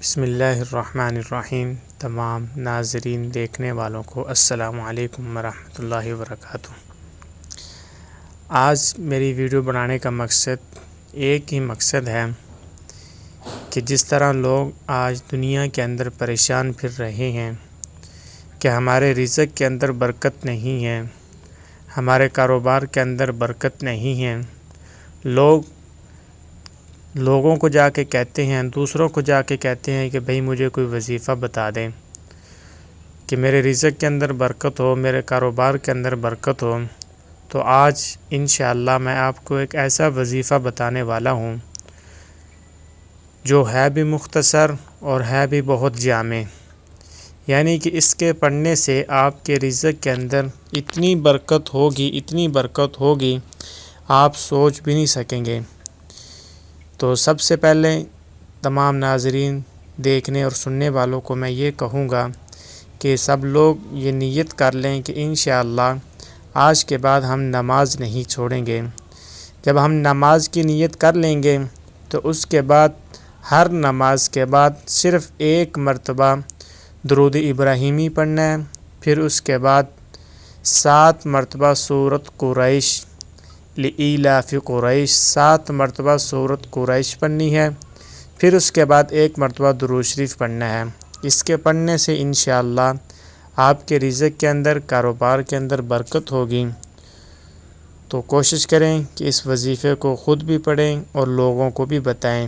بسم اللہ الرحمن الرحیم۔ تمام ناظرین دیکھنے والوں کو السلام علیکم ورحمۃ اللہ وبرکاتہ۔ آج میری ویڈیو بنانے کا مقصد ایک ہی مقصد ہے کہ جس طرح لوگ آج دنیا کے اندر پریشان پھر رہے ہیں کہ ہمارے رزق کے اندر برکت نہیں ہے، ہمارے کاروبار کے اندر برکت نہیں ہے، لوگوں کو جا کے کہتے ہیں، دوسروں کو جا کے کہتے ہیں کہ بھئی مجھے کوئی وظیفہ بتا دیں کہ میرے رزق کے اندر برکت ہو، میرے کاروبار کے اندر برکت ہو۔ تو آج انشاءاللہ میں آپ کو ایک ایسا وظیفہ بتانے والا ہوں جو ہے بھی مختصر اور ہے بھی بہت جامع، یعنی کہ اس کے پڑھنے سے آپ کے رزق کے اندر اتنی برکت ہوگی آپ سوچ بھی نہیں سکیں گے۔ تو سب سے پہلے تمام ناظرین دیکھنے اور سننے والوں کو میں یہ کہوں گا کہ سب لوگ یہ نیت کر لیں کہ انشاءاللہ آج کے بعد ہم نماز نہیں چھوڑیں گے۔ جب ہم نماز کی نیت کر لیں گے تو اس کے بعد ہر نماز کے بعد صرف ایک مرتبہ درود ابراہیمی پڑھنا ہے، پھر اس کے بعد 7 مرتبہ سورۃ قریش لإیلاف قریش 7 مرتبہ سورۃ قریش پڑھنی ہے، پھر اس کے بعد 1 مرتبہ درود شریف پڑھنا ہے۔ اس کے پڑھنے سے انشاءاللہ آپ کے رزق کے اندر، کاروبار کے اندر برکت ہوگی۔ تو کوشش کریں کہ اس وظیفے کو خود بھی پڑھیں اور لوگوں کو بھی بتائیں۔